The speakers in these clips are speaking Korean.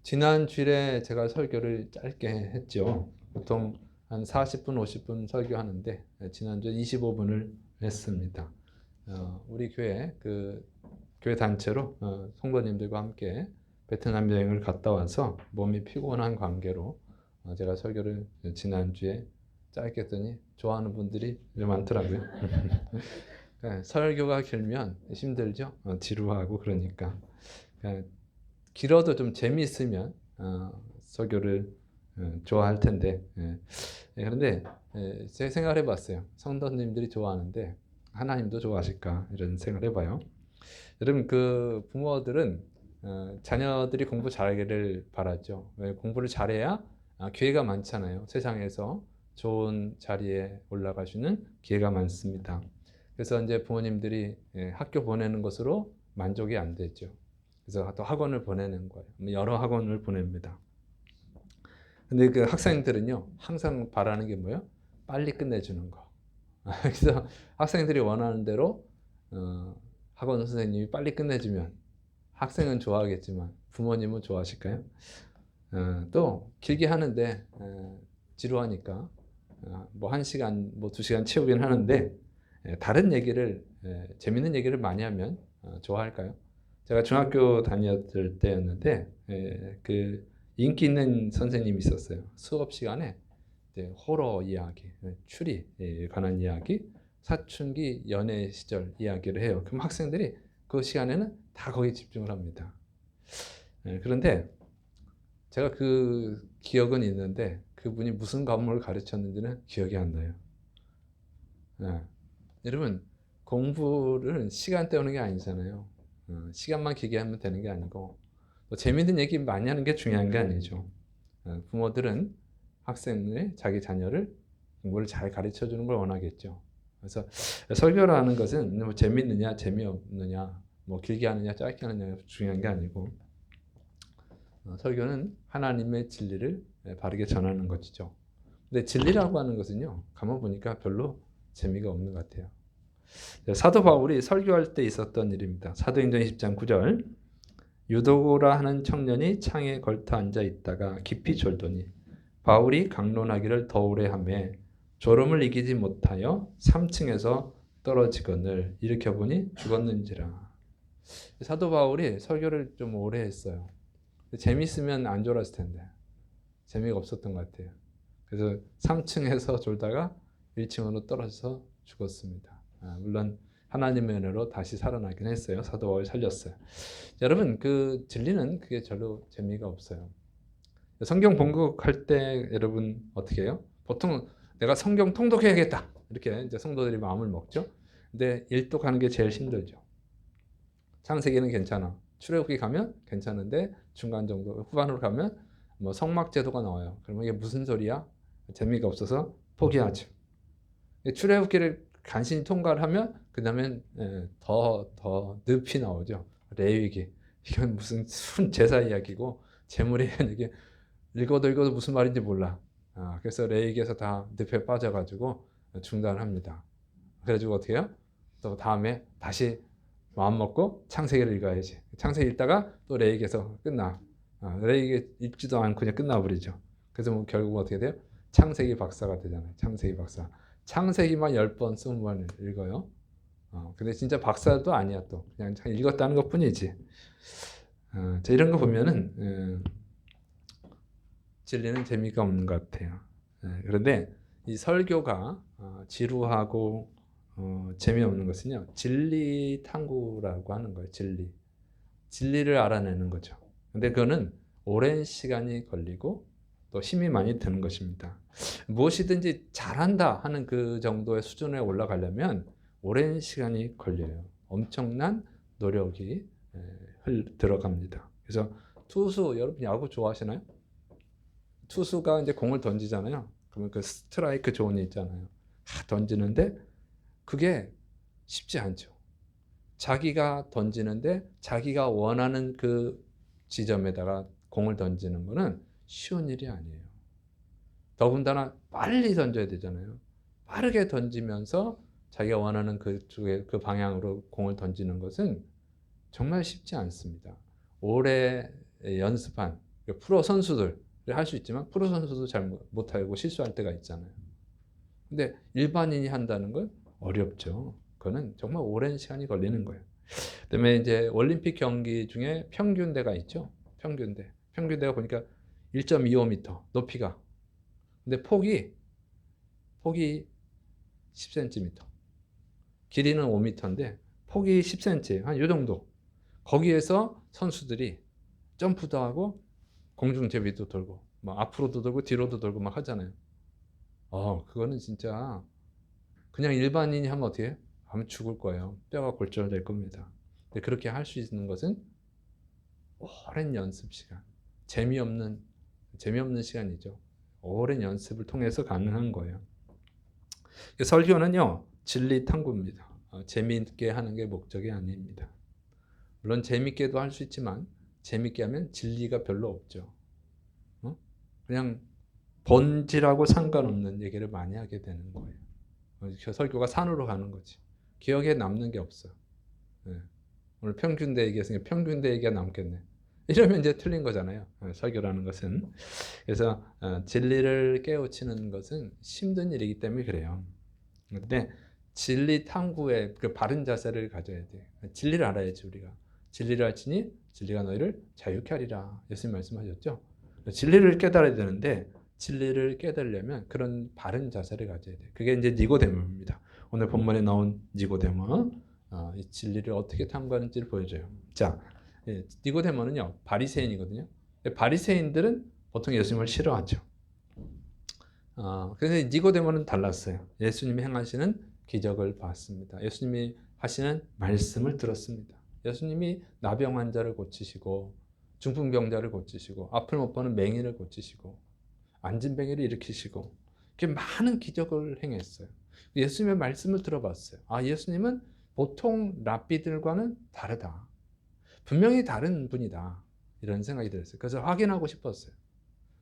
지난 주일에 제가 설교를 짧게 했죠. 보통 한 40분, 50분 설교하는데 지난주 25분을 했습니다. 우리 교회 교회 단체로 성도님들과 함께 베트남 여행을 갔다 와서 몸이 피곤한 관계로 제가 설교를 지난주에 짧게 했더니 좋아하는 분들이 많더라고요. 설교가 길면 힘들죠. 지루하고 그러니까. 길어도 좀 재미있으면 설교를 좋아할 텐데 그런데 제가 생각을 해봤어요. 성도님들이 좋아하는데 하나님도 좋아하실까 이런 생각을 해봐요. 여러분 부모들은 자녀들이 공부 잘하기를 바라죠. 왜? 공부를 잘해야 기회가 많잖아요. 세상에서 좋은 자리에 올라갈 수 있는 기회가 많습니다. 그래서 이제 부모님들이 학교 보내는 것으로 만족이 안 되죠. 그래서 또 학원을 보내는 거예요. 여러 학원을 보냅니다. 근데 그 학생들은요, 항상 바라는 게 뭐예요? 빨리 끝내주는 거. 그래서 학생들이 원하는 대로 학원 선생님이 빨리 끝내주면 학생은 좋아하겠지만 부모님은 좋아하실까요? 또 길게 하는데 지루하니까 뭐 1시간, 뭐 2시간 채우긴 하는데 다른 얘기를 재밌는 얘기를 많이 하면 좋아할까요? 제가 중학교 다녔을 때였는데 그 인기 있는 선생님이 있었어요. 수업 시간에 호러 이야기, 추리에 관한 이야기, 사춘기 연애 시절 이야기를 해요. 그럼 학생들이 그 시간에는 다 거기에 집중을 합니다. 그런데 제가 그 기억은 있는데 그분이 무슨 과목을 가르쳤는지는 기억이 안 나요. 여러분 공부를 시간 때우는 게 아니잖아요. 시간만 길게 하면 되는 게 아니고 또 재밌는 얘기 많이 하는 게 중요한 게 아니죠. 부모들은 학생의 자기 자녀를 공부를 잘 가르쳐 주는 걸 원하겠죠. 그래서 설교라는 것은 뭐 재밌느냐 재미없느냐 뭐 길게 하느냐 짧게 하느냐 중요한 게 아니고 설교는 하나님의 진리를 바르게 전하는 것이죠. 근데 진리라고 하는 것은요, 가만 보니까 별로 재미가 없는 것 같아요. 사도 바울이 설교할 때 있었던 일입니다. 사도행전 20장 9절. 유도고라 하는 청년이 창에 걸터 앉아 있다가 깊이 졸더니 바울이 강론하기를 더 오래 하며 졸음을 이기지 못하여 3층에서 떨어지거늘 일으켜보니 죽었는지라. 사도 바울이 설교를 좀 오래 했어요. 재밌으면 안 졸았을 텐데 재미가 없었던 것 같아요. 그래서 3층에서 졸다가 1층으로 떨어져서 죽었습니다. 물론 하나님의 은혜로 다시 살아나긴 했어요. 사도 바울이 살렸어요. 여러분 그 진리는 그게 별로 재미가 없어요. 성경 봉독할 때 여러분 어떻게 해요? 보통 내가 성경 통독해야겠다 이렇게 이제 성도들이 마음을 먹죠. 근데 일독하는 게 제일 힘들죠. 창세기는 괜찮아. 출애굽기 가면 괜찮은데 중간 정도 후반으로 가면 뭐 성막제도가 나와요. 그러면 이게 무슨 소리야? 재미가 없어서 포기하죠. 출애굽기를 간신히 통과를 하면 그 다음엔 더 늪이 나오죠. 레위기. 이건 무슨 순 제사 이야기고 재물의 이게 읽어도 무슨 말인지 몰라. 그래서 레위기에서 다 늪에 빠져가지고 중단합니다. 그래가지고 어떻게 해요? 또 다음에 다시 마음 먹고 창세기를 읽어야지. 창세기 읽다가 또 레위기에서 끝나. 레위기 읽지도 않고 그냥 끝나버리죠. 그래서 뭐 결국 어떻게 돼요? 창세기 박사가 되잖아요. 창세기 박사. 창세기만 10번, 20번 읽어요. 근데 진짜 박사도 아니야 또. 그냥 읽었다는 것 뿐이지. 이런 거 보면은 진리는 재미가 없는 것 같아요. 그런데 이 설교가 지루하고 재미없는 것은요. 진리 탐구라고 하는 거예요. 진리를 알아내는 거죠. 근데 그거는 오랜 시간이 걸리고 또 힘이 많이 드는 것입니다. 무엇이든지 잘한다 하는 그 정도의 수준에 올라가려면 오랜 시간이 걸려요. 엄청난 노력이 들어갑니다. 그래서 투수, 여러분 야구 좋아하시나요? 투수가 이제 공을 던지잖아요. 그러면 그 스트라이크 존이 있잖아요. 던지는데 그게 쉽지 않죠. 자기가 던지는데 자기가 원하는 그 지점에다가 공을 던지는 거는 쉬운 일이 아니에요. 더군다나 빨리 던져야 되잖아요. 빠르게 던지면서 자기가 원하는 그 방향으로 공을 던지는 것은 정말 쉽지 않습니다. 오래 연습한 프로 선수들 할 수 있지만 프로 선수도 잘 못하고 실수할 때가 있잖아요. 근데 일반인이 한다는 건 어렵죠. 그거는 정말 오랜 시간이 걸리는 거예요. 그다음에 이제 올림픽 경기 중에 평균대가 있죠. 평균대. 평균대가 보니까 1.25m 높이가. 근데 폭이 10cm. 길이는 5m인데 폭이 10cm. 한 요 정도. 거기에서 선수들이 점프도 하고 공중제비도 돌고 막 앞으로도 돌고 뒤로도 돌고 막 하잖아요. 그거는 진짜 그냥 일반인이 하면 어떻게 해요? 하면 죽을 거예요. 뼈가 골절될 겁니다. 근데 그렇게 할 수 있는 것은 오랜 연습 시간, 재미없는 시간이죠. 오랜 연습을 통해서 가능한 거예요. 설교는요, 진리 탐구입니다. 재미있게 하는 게 목적이 아닙니다. 물론 재미있게도 할 수 있지만 재미있게 하면 진리가 별로 없죠. 그냥 본질하고 상관없는 얘기를 많이 하게 되는 거예요. 설교가 산으로 가는 거지. 기억에 남는 게 없어. 오늘 평균대 얘기했으니까 평균대 얘기가 남겠네. 이러면 이제 틀린 거잖아요. 설교라는 것은. 그래서 진리를 깨우치는 것은 힘든 일이기 때문에 그래요. 근데 진리 탐구의 그 바른 자세를 가져야 돼. 진리를 알아야지 우리가. 진리를 알지니 진리가 너희를 자유케 하리라. 예수님 말씀하셨죠. 진리를 깨달아야 되는데 진리를 깨달으려면 그런 바른 자세를 가져야 돼. 그게 이제 니고데모입니다. 오늘 본문에 나온 니고데모. 이 진리를 어떻게 탐구하는지를 보여줘요. 자, 니고데모는요 바리새인이거든요. 바리새인들은 보통 예수님을 싫어하죠. 그래서 니고데모는 달랐어요. 예수님이 행하시는 기적을 봤습니다. 예수님이 하시는 말씀을 들었습니다. 예수님이 나병 환자를 고치시고 중풍병자를 고치시고 앞을 못 보는 맹인을 고치시고 안진뱅이를 일으키시고 이렇게 많은 기적을 행했어요. 예수님의 말씀을 들어봤어요. 예수님은 보통 랍비들과는 다르다. 분명히 다른 분이다. 이런 생각이 들었어요. 그래서 확인하고 싶었어요.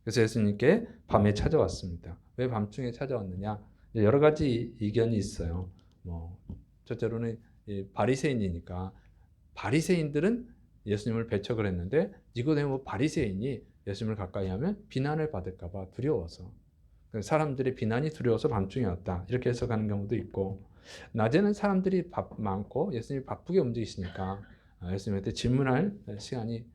그래서 예수님께 밤에 찾아왔습니다. 왜 밤중에 찾아왔느냐? 여러 가지 의견이 있어요. 첫째로는 바리새인이니까 바리새인들은 예수님을 배척을 했는데 니고데모 바리새인이 예수님을 가까이 하면 비난을 받을까 봐 두려워서 사람들의 비난이 두려워서 밤중에 왔다. 이렇게 해석하는 경우도 있고 낮에는 사람들이 많고 예수님이 바쁘게 움직이시니까 예수님한테 질문할 시간이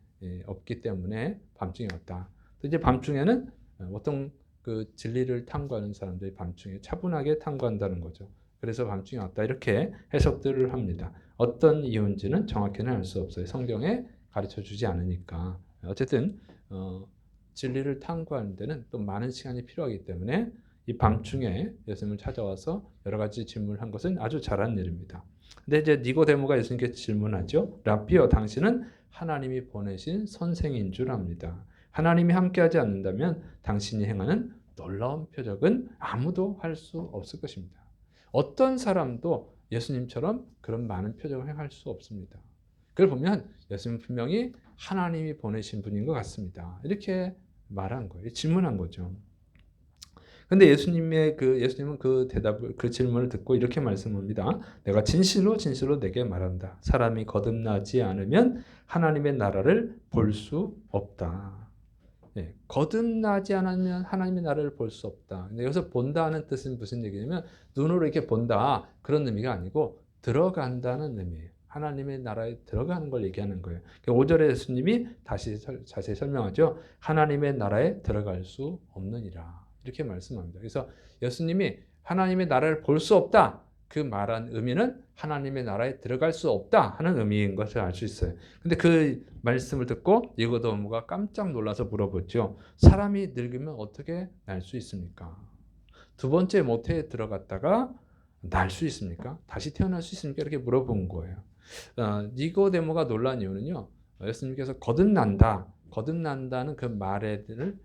없기 때문에 밤중에 왔다. 이제 밤중에는 보통 그 진리를 탐구하는 사람들이 밤중에 차분하게 탐구한다는 거죠. 그래서 밤중에 왔다 이렇게 해석들을 합니다. 어떤 이유인지는 정확히는 알 수 없어요. 성경에 가르쳐 주지 않으니까. 어쨌든 진리를 탐구하는 데는 또 많은 시간이 필요하기 때문에 이 밤중에 예수님을 찾아와서 여러 가지 질문을 한 것은 아주 잘한 일입니다. 근데 이제 니고데모가 예수님께 질문하죠. 랍비여, 당신은 하나님이 보내신 선생인 줄 압니다. 하나님이 함께하지 않는다면 당신이 행하는 놀라운 표적은 아무도 할 수 없을 것입니다. 어떤 사람도 예수님처럼 그런 많은 표적을 행할 수 없습니다. 그걸 보면 예수님은 분명히 하나님이 보내신 분인 것 같습니다. 이렇게 말한 거예요. 질문한 거죠. 근데 예수님은 그 대답을, 그 질문을 듣고 이렇게 말씀합니다. 내가 진실로 내게 말한다. 사람이 거듭나지 않으면 하나님의 나라를 볼 수 없다. 거듭나지 않으면 하나님의 나라를 볼 수 없다. 근데 여기서 본다는 뜻은 무슨 얘기냐면 눈으로 이렇게 본다 그런 의미가 아니고 들어간다는 의미예요. 하나님의 나라에 들어가는 걸 얘기하는 거예요. 5절에 예수님이 다시 자세히 설명하죠. 하나님의 나라에 들어갈 수 없느니라. 이렇게 말씀합니다. 그래서 예수님이 하나님의 나라를 볼 수 없다. 그 말한 의미는 하나님의 나라에 들어갈 수 없다 하는 의미인 것을 알 수 있어요. 근데 그 말씀을 듣고 니고데모가 깜짝 놀라서 물어보죠. 사람이 늙으면 어떻게 날 수 있습니까? 두 번째 모태에 들어갔다가 날 수 있습니까? 다시 태어날 수 있습니까? 이렇게 물어본 거예요. 니고데모가 놀란 이유는요. 예수님께서 거듭난다는 그 말을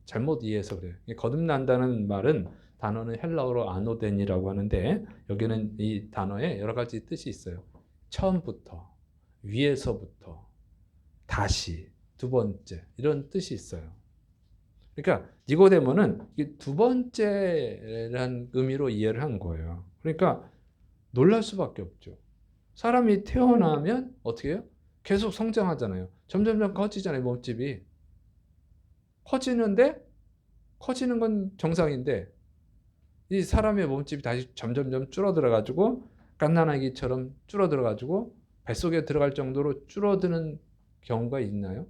잘못 이해해서 그래요. 거듭난다는 말은 단어는 헬라어로 아노덴이라고 하는데 여기는 이 단어에 여러 가지 뜻이 있어요. 처음부터, 위에서부터, 다시, 두 번째 이런 뜻이 있어요. 그러니까 니고데모는 두 번째라는 의미로 이해를 한 거예요. 그러니까 놀랄 수밖에 없죠. 사람이 태어나면 어떻게 해요? 계속 성장하잖아요. 점점점 커지잖아요, 몸집이. 커지는 건 정상인데 이 사람의 몸집이 다시 점점점 줄어들어 가지고 갓난아기처럼 줄어들어 가지고 뱃속에 들어갈 정도로 줄어드는 경우가 있나요?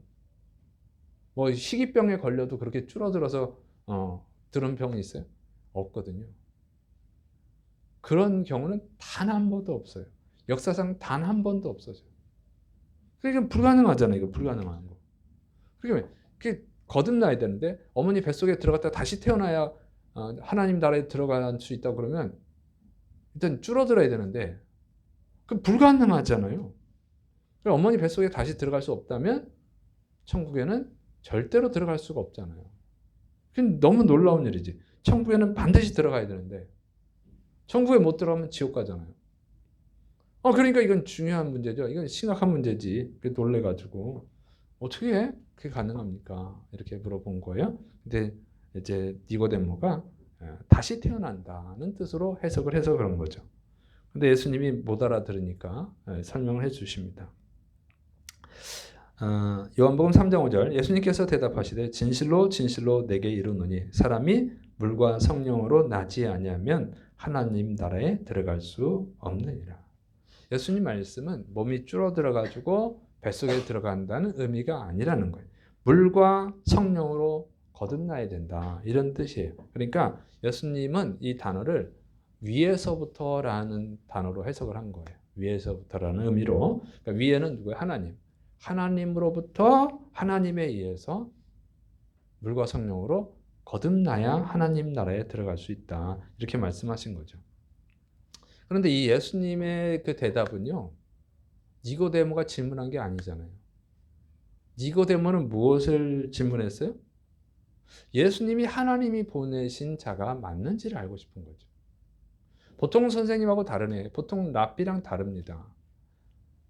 뭐 식이병에 걸려도 그렇게 줄어들어서 들은 병이 있어요? 없거든요. 그런 경우는 단 한 번도 없어요. 역사상 단 한 번도 없어져요. 그러니까 불가능하잖아요. 이거 불가능한 거. 그러니까 그게 거듭나야 되는데 어머니 뱃속에 들어갔다 다시 태어나야 하나님 나라에 들어갈 수 있다고 그러면 일단 줄어들어야 되는데 그 불가능하잖아요. 어머니 뱃속에 다시 들어갈 수 없다면 천국에는 절대로 들어갈 수가 없잖아요. 그건 너무 놀라운 일이지. 천국에는 반드시 들어가야 되는데 천국에 못 들어가면 지옥 가잖아요. 그러니까 이건 중요한 문제죠. 이건 심각한 문제지. 놀래가지고 어떻게 그게 가능합니까? 이렇게 물어본 거예요. 근데 이제 니고데모가 다시 태어난다는 뜻으로 해석을 해서 그런 거죠. 근데 예수님이 못 알아들으니까 설명을 해주십니다. 요한복음 3장 5절 예수님께서 대답하시되 진실로 진실로 내게 이르노니 사람이 물과 성령으로 나지 아니하면 하나님 나라에 들어갈 수 없느니라. 예수님 말씀은 몸이 줄어들어 가지고 뱃속에 들어간다는 의미가 아니라는 거예요. 물과 성령으로 거듭나야 된다. 이런 뜻이에요. 그러니까 예수님은 이 단어를 위에서부터라는 단어로 해석을 한 거예요. 위에서부터라는 의미로. 그러니까 위에는 누구예요? 하나님. 하나님으로부터 하나님에 의해서 물과 성령으로 거듭나야 하나님 나라에 들어갈 수 있다. 이렇게 말씀하신 거죠. 그런데 이 예수님의 그 대답은요. 니고데모가 질문한 게 아니잖아요. 니고데모는 무엇을 질문했어요? 예수님이 하나님이 보내신 자가 맞는지를 알고 싶은 거죠. 보통 선생님하고 다르네. 보통 랍비랑 다릅니다.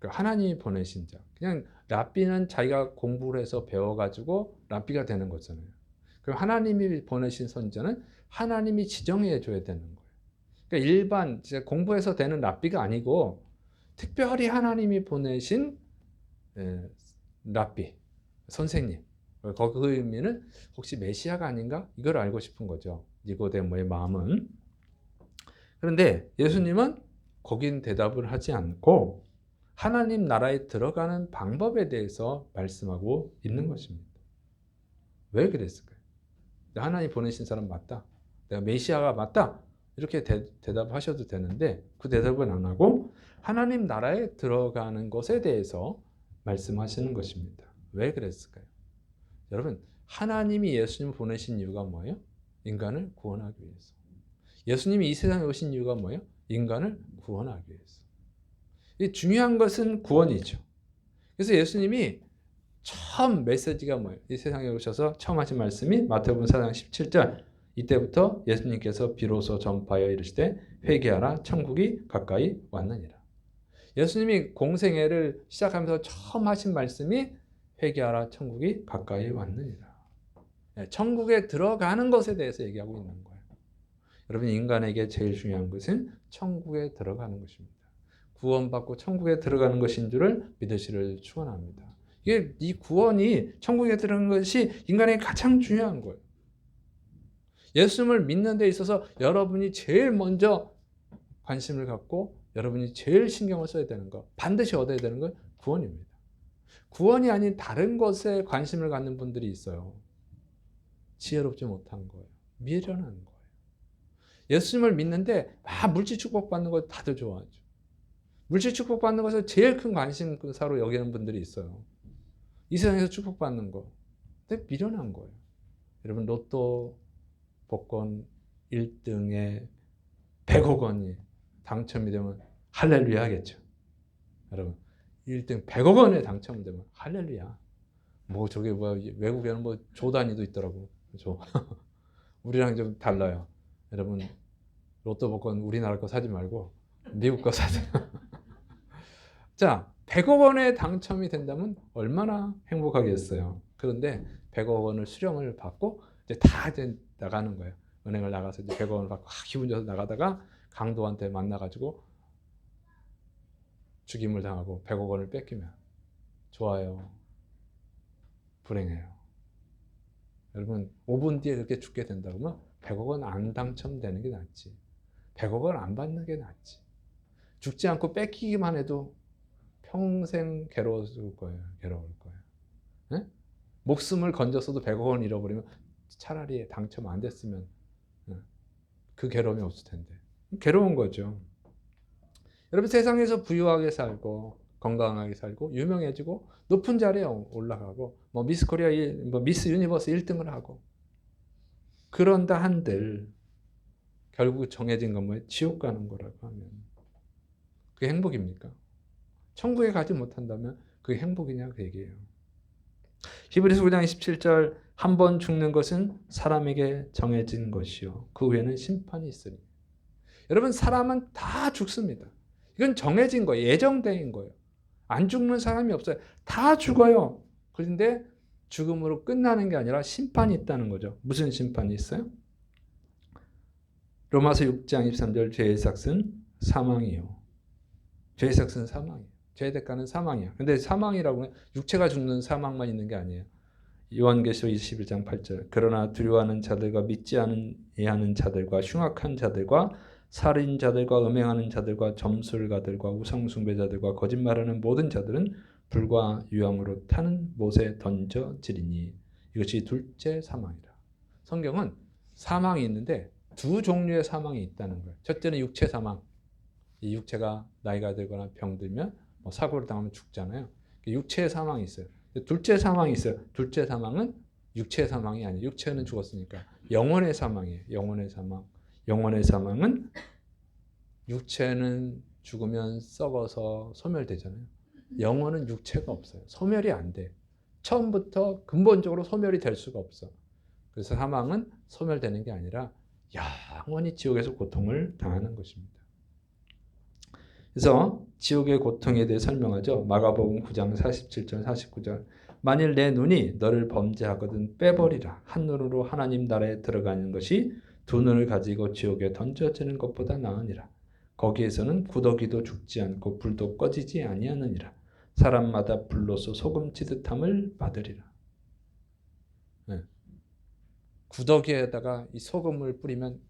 하나님이 보내신 자. 그냥 랍비는 자기가 공부를 해서 배워가지고 랍비가 되는 거잖아요. 그럼 하나님이 보내신 선자는 하나님이 지정해 줘야 되는 거예요. 그러니까 일반 공부해서 되는 랍비가 아니고 특별히 하나님이 보내신 랍비, 선생님. 그 의미는 혹시 메시아가 아닌가? 이걸 알고 싶은 거죠. 니고데모의 마음은. 그런데 예수님은 거긴 대답을 하지 않고 하나님 나라에 들어가는 방법에 대해서 말씀하고 있는 것입니다. 왜 그랬을까요? 하나님 보내신 사람 맞다. 내가 메시아가 맞다. 이렇게 대답하셔도 되는데 그 대답은 안 하고 하나님 나라에 들어가는 것에 대해서 말씀하시는 것입니다. 왜 그랬을까요? 여러분, 하나님이 예수님을 보내신 이유가 뭐예요? 인간을 구원하기 위해서. 예수님이 이 세상에 오신 이유가 뭐예요? 인간을 구원하기 위해서. 이 중요한 것은 구원이죠. 그래서 예수님이 처음 메시지가 뭐예요? 이 세상에 오셔서 처음 하신 말씀이 마태복음 4장 17절 이때부터 예수님께서 비로소 전파하여 이르시되 회개하라 천국이 가까이 왔느니라. 예수님이 공생애를 시작하면서 처음 하신 말씀이 회개하라 천국이 가까이 왔느니라. 천국에 들어가는 것에 대해서 얘기하고 있는 거예요. 여러분 인간에게 제일 중요한 것은 천국에 들어가는 것입니다. 구원받고 천국에 들어가는 것인 줄을 믿으시를 축원합니다. 이게 이 구원이 천국에 들어가는 것이 인간에게 가장 중요한 거예요. 예수님을 믿는 데 있어서 여러분이 제일 먼저 관심을 갖고 여러분이 제일 신경을 써야 되는 것, 반드시 얻어야 되는 건 구원입니다. 구원이 아닌 다른 것에 관심을 갖는 분들이 있어요. 지혜롭지 못한 거예요. 미련한 거예요. 예수님을 믿는데 물질 축복받는 거 다들 좋아하죠. 물질 축복받는 것을 제일 큰 관심사로 여기는 분들이 있어요. 이 세상에서 축복받는 거. 근데 미련한 거예요. 여러분 로또 복권 1등에 100억 원이 당첨이 되면 할렐루야 하겠죠. 여러분 1등 100억 원에 당첨되면 할렐루야. 뭐 저게 외국에는 뭐 조 단위도 있더라고. 조. 우리랑 좀 달라요. 여러분 로또 복권 우리나라 거 사지 말고 미국 거 사세요. 자, 100억 원에 당첨이 된다면 얼마나 행복하겠어요. 그런데 100억 원을 수령을 받고 이제 다 이제 나가는 거예요. 은행을 나가서 이제 100억 원을 받고 기분 좋아서 나가다가 강도한테 만나가지고 죽임을 당하고 100억 원을 뺏기면 좋아요. 불행해요. 여러분 5분 뒤에 그렇게 죽게 된다 그러면 100억 원 안 당첨되는 게 낫지. 100억 원 안 받는 게 낫지. 죽지 않고 뺏기기만 해도 평생 괴로울 거예요. 괴로울 거예요. 네? 목숨을 건졌어도 100억 원 잃어버리면 차라리 당첨 안 됐으면 그 괴로움이 없을 텐데. 괴로운 거죠. 여러분 세상에서 부유하게 살고 건강하게 살고 유명해지고 높은 자리에 올라가고 뭐 미스 코리아 뭐 미스 유니버스 1등을 하고 그런다 한들 결국 정해진 건 뭐예요? 지옥 가는 거라고 하면 그게 행복입니까? 천국에 가지 못한다면 그게 행복이냐 그 얘기예요. 히브리서 9장 27절 한 번 죽는 것은 사람에게 정해진 것이요 그 후에는 심판이 있으니. 여러분 사람은 다 죽습니다. 이건 정해진 거예요. 예정된 거예요. 안 죽는 사람이 없어요. 다 죽어요. 그런데 죽음으로 끝나는 게 아니라 심판이 있다는 거죠. 무슨 심판이 있어요? 로마서 6장 23절 죄의 삭은 사망이요. 죄의 삭은 사망이에요. 죄의 대가는 사망이야. 근데 사망이라고 하면 육체가 죽는 사망만 있는 게 아니에요. 요한계시록 21장 8절 그러나 두려워하는 자들과 믿지 아니하는 자들과 흉악한 자들과 살인자들과 음행하는 자들과 점술가들과 우상숭배자들과 거짓말하는 모든 자들은 불과 유황으로 타는 못에 던져지리니 이것이 둘째 사망이라. 성경은 사망이 있는데 두 종류의 사망이 있다는 거예요. 첫째는 육체 사망. 이 육체가 나이가 들거나 병들면 뭐 사고를 당하면 죽잖아요. 육체의 사망이 있어요. 둘째 사망이 있어요. 둘째 사망은 육체의 사망이 아니에요. 육체는 죽었으니까 영혼의 사망이에요. 영혼의 사망. 영혼의 사망은 육체는 죽으면 썩어서 소멸되잖아요. 영혼은 육체가 없어요. 소멸이 안 돼. 처음부터 근본적으로 소멸이 될 수가 없어. 그래서 사망은 소멸되는 게 아니라 영원히 지옥에서 고통을 당하는 것입니다. 그래서 지옥의 고통에 대해 설명하죠. 마가복음 9장 47절 49절 만일 내 눈이 너를 범죄하거든 빼버리라. 한 눈으로 하나님 나라에 들어가는 것이 두 눈을 가지고 지옥에 던져지는 것보다 나으니라. 거기에서는 구더기도 죽지 않고 불도 꺼지지 아니하느니라. 사람마다 불로서 소금 치듯함을 받으리라. 네. 구더기에다가 이 소금을 뿌리면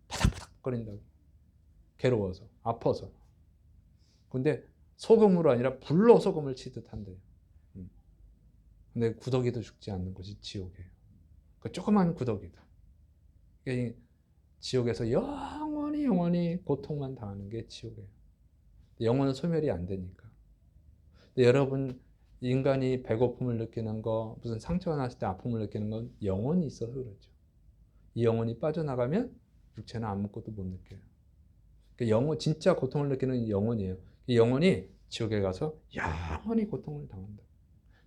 바닥바닥 거린다고. 괴로워서 아파서. 근데 소금으로 아니라 불로 소금을 치듯 한대요. 근데 구더기도 죽지 않는 것이 지옥이에요. 그 조그만 구더기도. 그러니까 지옥에서 영원히 고통만 당하는 게 지옥이에요. 영혼은 소멸이 안 되니까. 근데 여러분 인간이 배고픔을 느끼는 거 무슨 상처가 났을 때 아픔을 느끼는 건 영혼이 있어서 그렇죠. 이 영혼이 빠져나가면 육체는 아무것도 못 느껴요. 영혼 진짜 고통을 느끼는 영혼이에요. 이 영혼이 지옥에 가서 영원히 고통을 당한다.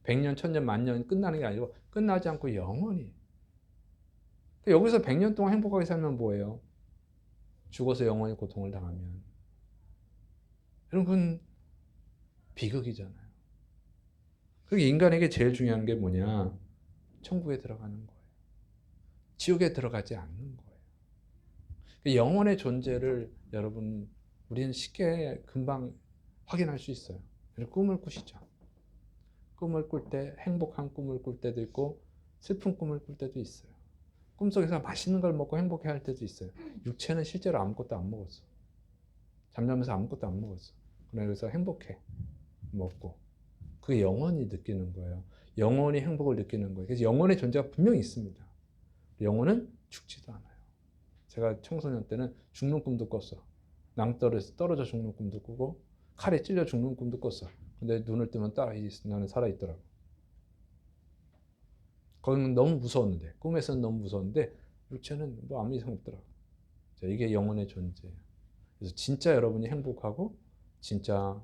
100년, 1000년, 만년 끝나는 게 아니고 끝나지 않고 영원히. 여기서 100년 동안 행복하게 살면 뭐예요? 죽어서 영원히 고통을 당하면. 여러분 비극이잖아요. 그리고 인간에게 제일 중요한 게 뭐냐? 천국에 들어가는 거예요. 지옥에 들어가지 않는 거예요. 영혼의 존재를 여러분 우리는 쉽게 금방 확인할 수 있어요. 꿈을 꾸시죠. 꿈을 꿀 때 행복한 꿈을 꿀 때도 있고 슬픈 꿈을 꿀 때도 있어요. 꿈속에서 맛있는 걸 먹고 행복해 할 때도 있어요. 육체는 실제로 아무것도 안 먹었어. 잠자면서 아무것도 안 먹었어. 그래서 행복해. 먹고. 그게 영원히 느끼는 거예요. 영원히 행복을 느끼는 거예요. 그래서 영혼의 존재가 분명히 있습니다. 영혼은 죽지도 않아요. 제가 청소년 때는 죽는 꿈도 꿨어. 낭떠러에서 떨어져 죽는 꿈도 꾸고 칼에 찔려 죽는 꿈도 꿨어. 근데 눈을 뜨면 나는 살아있더라고. 거기는 너무 무서웠는데 꿈에서는 너무 무서웠는데 육체는 뭐 아무 이상 없더라고. 자, 이게 영혼의 존재예요. 그래서 진짜 여러분이 행복하고 진짜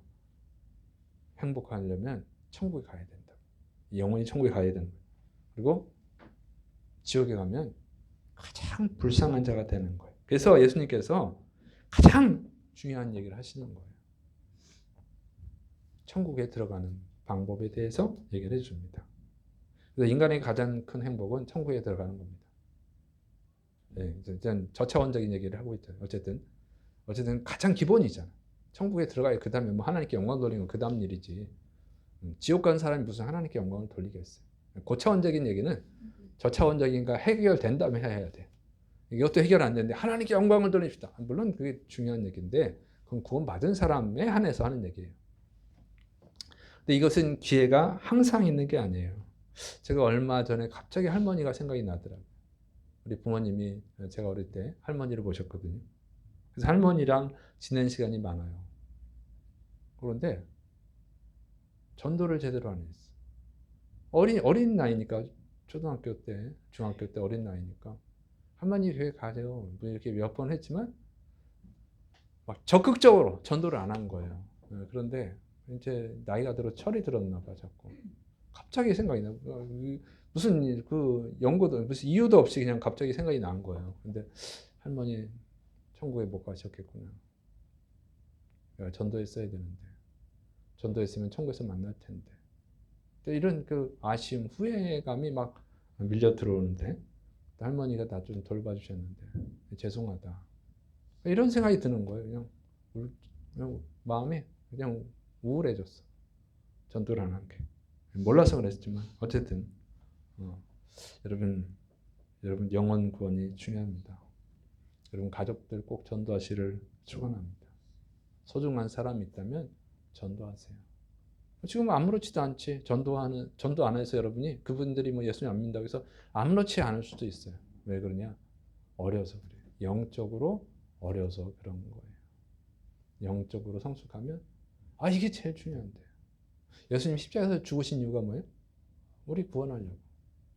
행복하려면 천국에 가야 된다. 영혼이 천국에 가야 된다. 그리고 지옥에 가면 가장 불쌍한 자가 되는 거예요. 그래서 예수님께서 가장 중요한 얘기를 하시는 거예요. 천국에 들어가는 방법에 대해서 얘기를 해줍니다. 그래서 인간의 가장 큰 행복은 천국에 들어가는 겁니다. 네, 저차원적인 얘기를 하고 있죠. 어쨌든 가장 기본이잖아. 천국에 들어가야 그 다음에 뭐 하나님께 영광 돌리는 건 그 다음 일이지. 지옥 가는 사람이 무슨 하나님께 영광을 돌리겠어요. 고차원적인 얘기는 저차원적인가 해결된다면 해야 돼. 이것도 해결 안 되는데 하나님께 영광을 돌립시다. 물론 그게 중요한 얘기인데 그건 구원받은 사람에 한해서 하는 얘기예요. 근데 이것은 기회가 항상 있는 게 아니에요. 제가 얼마 전에 갑자기 할머니가 생각이 나더라고요. 우리 부모님이 제가 어릴 때 할머니를 모셨거든요. 그래서 할머니랑 지낸 시간이 많아요. 그런데 전도를 제대로 안 했어. 어린 나이니까 초등학교 때, 중학교 때 어린 나이니까 할머니 교회 가세요. 이렇게 몇 번 했지만 막 적극적으로 전도를 안 한 거예요. 그런데 이제 나이가 들어 철이 들었나 봐 자꾸. 갑자기 생각이 나. 무슨 그 연고도 무슨 이유도 없이 그냥 갑자기 생각이 난 거예요. 근데 할머니 천국에 못 가셨겠구나. 내가 전도했어야 되는데. 전도했으면 천국에서 만날 텐데. 이런 그 아쉬움, 후회감이 막 밀려 들어오는데 할머니가 나 좀 돌봐주셨는데 죄송하다. 이런 생각이 드는 거예요. 그냥 마음이 그냥 우울해졌어. 전도를 안 한 게. 몰라서 그랬지만 어쨌든 여러분 영혼 구원이 중요합니다. 여러분 가족들 꼭 전도하시를 축원합니다. 소중한 사람이 있다면 전도하세요. 지금 아무렇지도 않지. 전도 안 해서 여러분이 그분들이 뭐 예수님 안 믿는다고 해서 아무렇지 않을 수도 있어요. 왜 그러냐? 어려서 그래요. 영적으로 어려서 그런 거예요. 영적으로 성숙하면 이게 제일 중요한데. 예수님 십자가에서 죽으신 이유가 뭐예요? 우리 구원하려고.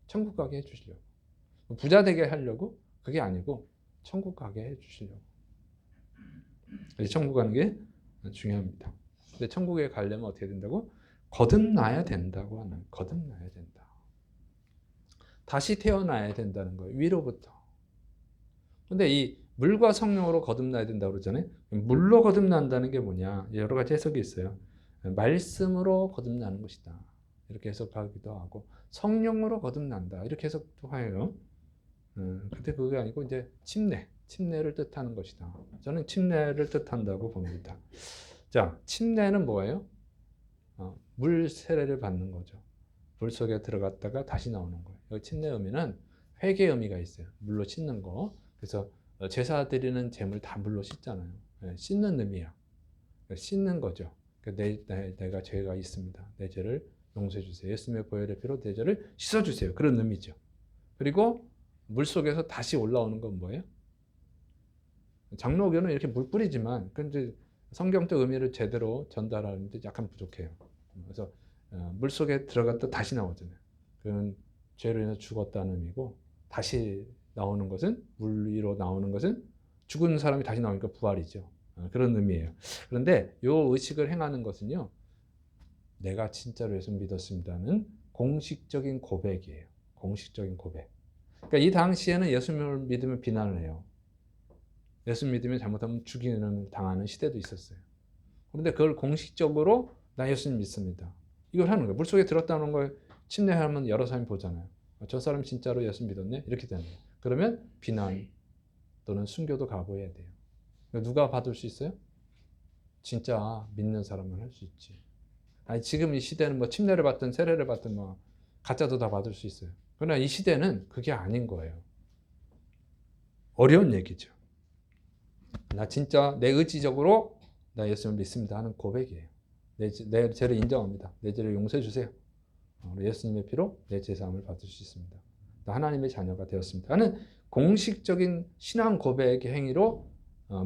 천국 가게 해주시려고. 부자 되게 하려고? 그게 아니고 천국 가게 해주시려고. 천국 가는 게 중요합니다. 근데 천국에 가려면 어떻게 된다고? 거듭나야 된다고 하는. 거듭나야 된다. 다시 태어나야 된다는 거예요. 위로부터. 근데 이 물과 성령으로 거듭나야 된다고 그러잖아요. 물로 거듭난다는 게 뭐냐? 여러 가지 해석이 있어요. 말씀으로 거듭나는 것이다. 이렇게 해석하기도 하고 성령으로 거듭난다. 이렇게 해석도 해요. 근데 그게 아니고 이제 침례를 뜻하는 것이다. 저는 침례를 뜻한다고 봅니다. 자, 침례는 뭐예요? 물 세례를 받는 거죠. 물 속에 들어갔다가 다시 나오는 거예요. 여기 침례 의미는 회개 의미가 있어요. 물로 씻는 거. 그래서 제사 드리는 제물 다 물로 씻잖아요. 씻는 의미야. 씻는 거죠. 내가 죄가 있습니다. 내 죄를 용서해 주세요. 예수님의 보혈의 피로 내 죄를 씻어 주세요. 그런 의미죠. 그리고 물 속에서 다시 올라오는 건 뭐예요? 장로교는 이렇게 물 뿌리지만 근데 성경적 의미를 제대로 전달하는데 약간 부족해요. 그래서 물 속에 들어갔다 다시 나오잖아요. 그건 죄로 인해 죽었다는 의미고 다시 나오는 것은 물 위로 나오는 것은 죽은 사람이 다시 나오니까 부활이죠. 그런 의미예요. 그런데 이 의식을 행하는 것은요. 내가 진짜로 예수 믿었습니다는 공식적인 고백이에요. 공식적인 고백. 그러니까 이 당시에는 예수님을 믿으면 비난을 해요. 예수 믿으면 잘못하면 죽이는 당하는 시대도 있었어요. 그런데 그걸 공식적으로 나 예수님 믿습니다. 이걸 하는 거예요. 물속에 들었다는 걸 침례하면 여러 사람이 보잖아요. 저 사람 진짜로 예수 믿었네? 이렇게 되는 거예요. 그러면 비난 또는 순교도 각오해야 돼요. 누가 받을 수 있어요? 진짜 믿는 사람만 할 수 있지. 지금 이 시대는 뭐 침례를 받든 세례를 받든 뭐 가짜도 다 받을 수 있어요. 그러나 이 시대는 그게 아닌 거예요. 어려운 얘기죠. 나 진짜 내 의지적으로 나 예수를 믿습니다 하는 고백이에요. 내 죄를 인정합니다. 내 죄를 용서해 주세요. 예수님의 피로 내 죄사함을 받을 수 있습니다. 나 하나님의 자녀가 되었습니다 하는 공식적인 신앙 고백의 행위로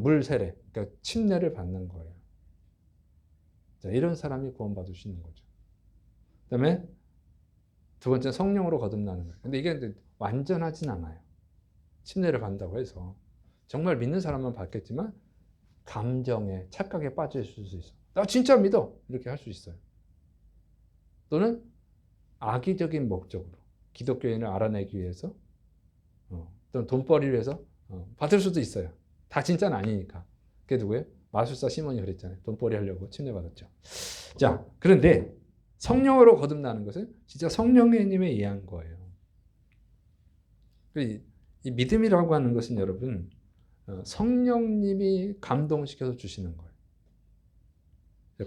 물 세례, 그러니까 침례를 받는 거예요. 자, 이런 사람이 구원받을 수 있는 거죠. 그 다음에 두 번째 성령으로 거듭나는 거예요. 근데 이게 완전하진 않아요. 침례를 받는다고 해서 정말 믿는 사람만 받겠지만 감정에 착각에 빠질 수 있어. 나 진짜 믿어 이렇게 할 수 있어요. 또는 악의적인 목적으로 기독교인을 알아내기 위해서 또는 돈벌이를 위해서 받을 수도 있어요. 다 진짜는 아니니까. 그게 누구예요? 마술사 시몬이 그랬잖아요. 돈벌이 하려고 침례받았죠. 자, 그런데 성령으로 거듭나는 것은 진짜 성령님에 의한 거예요. 이 믿음이라고 하는 것은 여러분 성령님이 감동시켜서 주시는 거예요.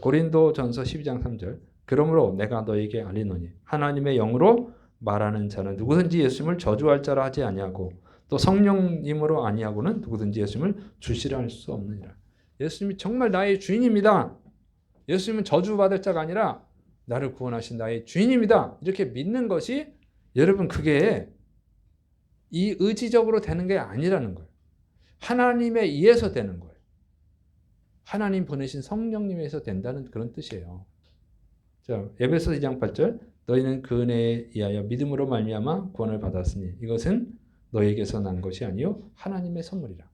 고린도전서 12장 3절 그러므로 내가 너에게 알리노니 하나님의 영으로 말하는 자는 누구든지 예수님을 저주할 자라 하지 아니하고 또 성령님으로 아니하고는 누구든지 예수님을 주시라 할 수 없느니라. 예수님이 정말 나의 주인입니다. 예수님은 저주받을 자가 아니라 나를 구원하신 나의 주인입니다. 이렇게 믿는 것이 여러분 그게 이 의지적으로 되는 게 아니라는 거예요. 하나님에 의해서 되는 거예요. 하나님 보내신 성령님에 의해서 된다는 그런 뜻이에요. 자, 에베소 2장 8절 너희는 그 은혜에 의하여 믿음으로 말미암아 구원을 받았으니 이것은 너희에게서 난 것이 아니요 하나님의 선물이라.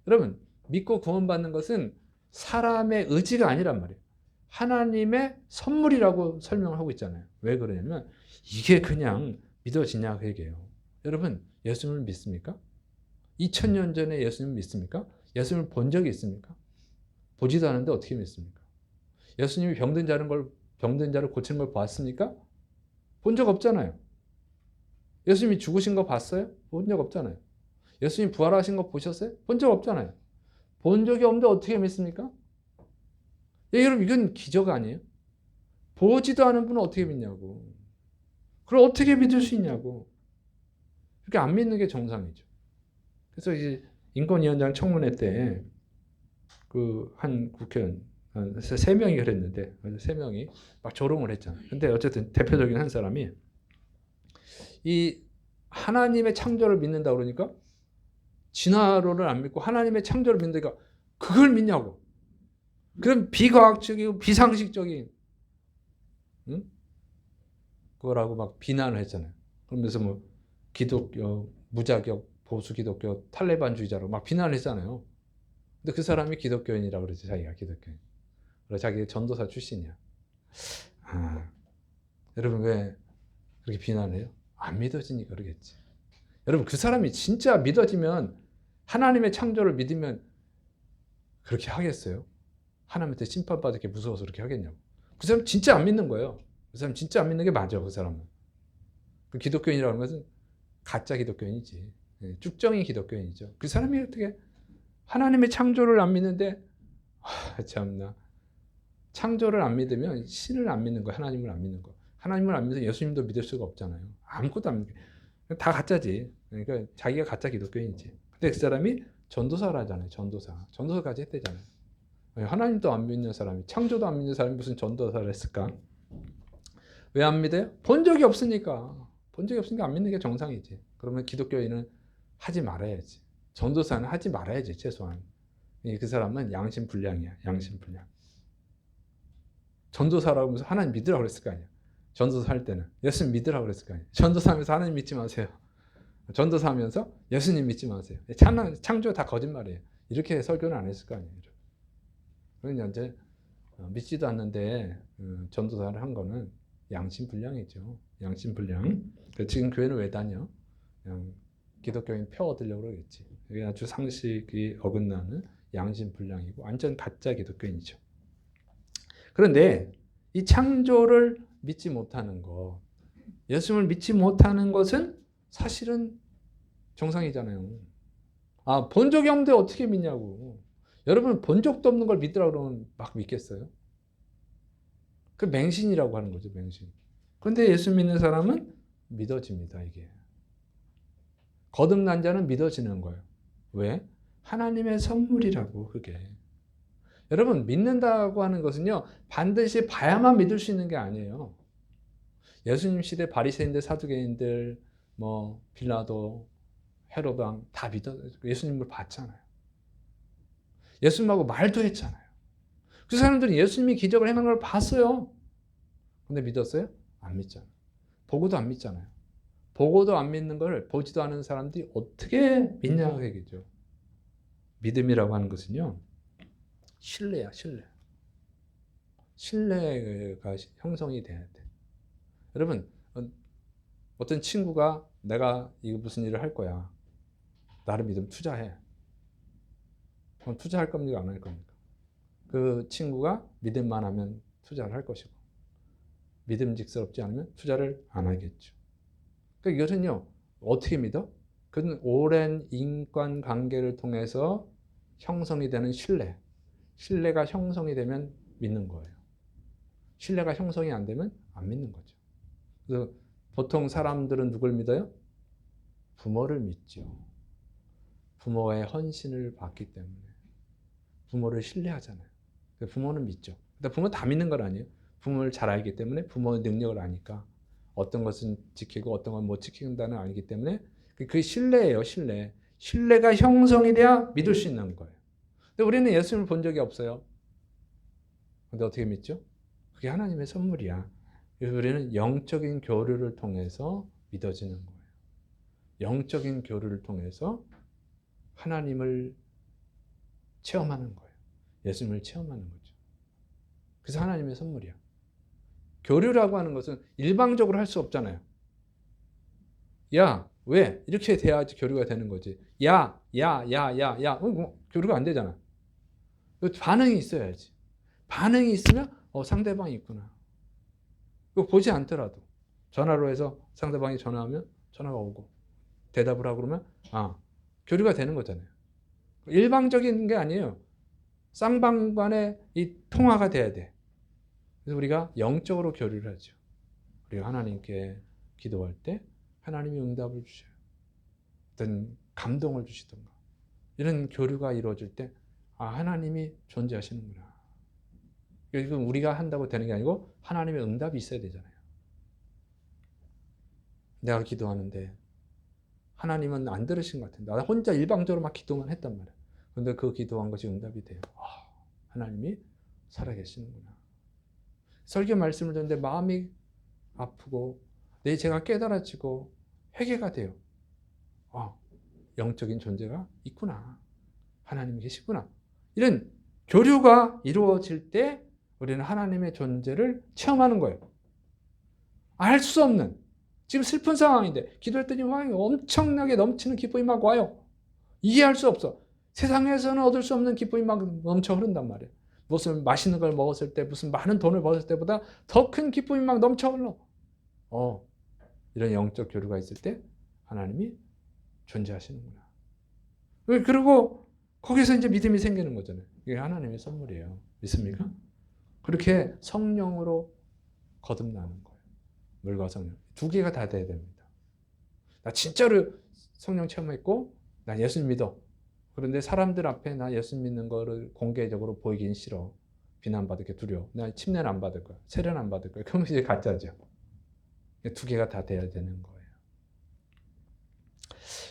여러분 믿고 구원받는 것은 사람의 의지가 아니란 말이에요. 하나님의 선물이라고 설명을 하고 있잖아요. 왜 그러냐면 이게 그냥 믿어지냐 그 얘기예요. 여러분 예수님을 믿습니까? 2000년 전에 예수님을 믿습니까? 예수님을 본 적이 있습니까? 보지도 않았는데 어떻게 믿습니까? 예수님이 병든 자를 고치는 걸 봤습니까? 본 적 없잖아요. 예수님이 죽으신 거 봤어요? 본 적 없잖아요. 예수님 부활하신 거 보셨어요? 본 적 없잖아요. 본 적이 없는데 어떻게 믿습니까? 여러분 이건 기적 아니에요? 보지도 않은 분은 어떻게 믿냐고. 그럼 어떻게 믿을 수 있냐고. 그렇게 안 믿는 게 정상이죠. 그래서 이제 인권위원장 청문회 때 그 한 국회의원 한 3명이 그랬는데 3명이 막 조롱을 했잖아요. 근데 어쨌든 대표적인 한 사람이 이 하나님의 창조를 믿는다 그러니까 진화론을 안 믿고 하나님의 창조를 믿는다니까 그걸 믿냐고. 그럼 비과학적이고 비상식적인 그거라고 막 비난을 했잖아요. 그러면서 뭐 기독교, 무자격, 보수 기독교, 탈레반주의자로 막 비난을 했잖아요. 근데 그 사람이 기독교인이라고 그러지, 자기가 기독교인. 그래서 자기 전도사 출신이야. 아, 여러분 왜 그렇게 비난해요? 안 믿어지니까 그러겠지. 여러분 그 사람이 진짜 믿어지면 하나님의 창조를 믿으면 그렇게 하겠어요? 하나님한테 심판받을 게 무서워서 그렇게 하겠냐고. 그 사람 진짜 안 믿는 거예요. 그 사람 진짜 안 믿는 게 맞아. 그 사람은. 그 기독교인이라는 것은 가짜 기독교인이지. 쭉정이 기독교인이죠. 그 사람이 어떻게 하나님의 창조를 안 믿는데 참나. 창조를 안 믿으면 신을 안 믿는 거야. 하나님을 안 믿는 거. 하나님을 안 믿으면 예수님도 믿을 수가 없잖아요. 아무것도 안 믿는 거야. 다 가짜지. 그러니까 자기가 가짜 기독교인이지. 근데 그 사람이 전도사라잖아요. 전도사까지 했대잖아요. 하나님도 안 믿는 사람이, 창조도 안 믿는 사람이 무슨 전도사를 했을까? 왜 안 믿어요? 본 적이 없으니까. 본 적이 없으니까 안 믿는 게 정상이지. 그러면 기독교인은 하지 말아야지. 전도사는 하지 말아야지, 최소한. 그 사람은 양심불량이야, 양심불량. 전도사라고 하면서 하나님 믿으라고 그랬을 거 아니야. 전도사 할 때는. 예수님 믿으라고 그랬을 거 아니야. 전도사 하면서 하나님 믿지 마세요. 전도사 하면서 예수님 믿지 마세요. 창조 다 거짓말이에요. 이렇게 설교는 안 했을 거 아니에요. 그러니까 이제 믿지도 않는데 전도사를 한 거는 양심불량이죠. 양심불량. 지금 교회는 왜 다녀? 그냥 기독교인 표 얻으려고 그러겠지. 이게 아주 상식이 어긋나는 양심불량이고 완전 가짜 기독교인이죠. 그런데 이 창조를 믿지 못하는 것, 예수님을 믿지 못하는 것은 사실은 정상이잖아요. 아, 본 적이 없는데 어떻게 믿냐고. 여러분 본 적도 없는 걸 믿으라고 그러면 막 믿겠어요? 그 맹신이라고 하는 거죠, 맹신. 그런데 예수 믿는 사람은 믿어집니다, 이게. 거듭난 자는 믿어지는 거예요. 왜? 하나님의 선물이라고, 그게. 여러분 믿는다고 하는 것은요, 반드시 봐야만 믿을 수 있는 게 아니에요. 예수님 시대 바리새인들, 사두개인들, 뭐 빌라도, 헤로드 왕 다 예수님을 봤잖아요. 예수님하고 말도 했잖아요. 그 사람들은 예수님이 기적을 행하는 걸 봤어요. 근데 믿었어요? 안 믿잖아요. 보고도 안 믿잖아요. 보고도 안 믿는 걸 보지도 않은 사람들이 어떻게 믿냐고 얘기죠. 믿음이라고 하는 것은요, 신뢰야, 신뢰. 신뢰가 형성이 돼야 돼. 여러분, 어떤 친구가 내가 이거 무슨 일을 할 거야. 나를 믿으면 투자해. 그럼 투자할 겁니까? 안 할 겁니까? 그 친구가 믿음만 하면 투자를 할 것이고, 믿음직스럽지 않으면 투자를 안 하겠죠. 그러니까 이것은요, 어떻게 믿어? 그건 오랜 인간관계를 통해서 형성이 되는 신뢰. 신뢰가 형성이 되면 믿는 거예요. 신뢰가 형성이 안 되면 안 믿는 거죠. 그래서 보통 사람들은 누굴 믿어요? 부모를 믿죠. 부모의 헌신을 받기 때문에. 부모를 신뢰하잖아요. 부모는 믿죠. 근데 부모 다 믿는 건 아니에요. 부모를 잘 알기 때문에 부모의 능력을 아니까 어떤 것은 지키고 어떤 건 못 지킨다는 알기 때문에 그게 신뢰예요. 신뢰. 신뢰가 형성이 돼야 믿을 수 있는 거예요. 근데 우리는 예수님을 본 적이 없어요. 근데 어떻게 믿죠? 그게 하나님의 선물이야. 그래서 우리는 영적인 교류를 통해서 믿어지는 거예요. 영적인 교류를 통해서 하나님을 체험하는 거예요. 예수님을 체험하는 거죠. 그래서 하나님의 선물이야. 교류라고 하는 것은 일방적으로 할 수 없잖아요. 야, 왜? 이렇게 돼야지 교류가 되는 거지. 야. 교류가 안 되잖아. 반응이 있어야지. 반응이 있으면 상대방이 있구나. 그거 보지 않더라도 전화로 해서 상대방이 전화하면 전화가 오고 대답을 하고 그러면 교류가 되는 거잖아요. 일방적인 게 아니에요. 쌍방간의 이 통화가 돼야 돼. 그래서 우리가 영적으로 교류를 하죠. 우리가 하나님께 기도할 때 하나님이 응답을 주셔요. 어떤 감동을 주시던가. 이런 교류가 이루어질 때 하나님이 존재하시는구나. 이건 우리가 한다고 되는 게 아니고 하나님의 응답이 있어야 되잖아요. 내가 기도하는데 하나님은 안 들으신 것 같은데 나 혼자 일방적으로 막 기도만 했단 말이야. 그런데 그 기도한 것이 응답이 돼요. 하나님이 살아계시는구나. 설교 말씀을 듣는데 마음이 아프고 내 죄가 깨달아지고 회개가 돼요. 영적인 존재가 있구나. 하나님이 계시구나. 이런 교류가 이루어질 때 우리는 하나님의 존재를 체험하는 거예요. 알 수 없는 지금 슬픈 상황인데 기도했더니 엄청나게 넘치는 기쁨이 막 와요. 이해할 수 없어. 세상에서는 얻을 수 없는 기쁨이 막 넘쳐 흐른단 말이에요. 무슨 맛있는 걸 먹었을 때 무슨 많은 돈을 벌었을 때보다 더 큰 기쁨이 막 넘쳐 흘러. 이런 영적 교류가 있을 때 하나님이 존재하시는구나. 그리고 거기서 이제 믿음이 생기는 거잖아요. 이게 하나님의 선물이에요. 믿습니까? 그렇게 성령으로 거듭나는 거예요. 물과 성령. 두 개가 다 돼야 됩니다. 나 진짜로 성령 체험했고 난 예수님 믿어. 그런데 사람들 앞에 나 예수님 믿는 거를 공개적으로 보이긴 싫어. 비난받을 게 두려워. 나 침례는 안 받을 거야. 세례는 안 받을 거야. 그럼 이제 가짜죠. 두 개가 다 돼야 되는 거예요.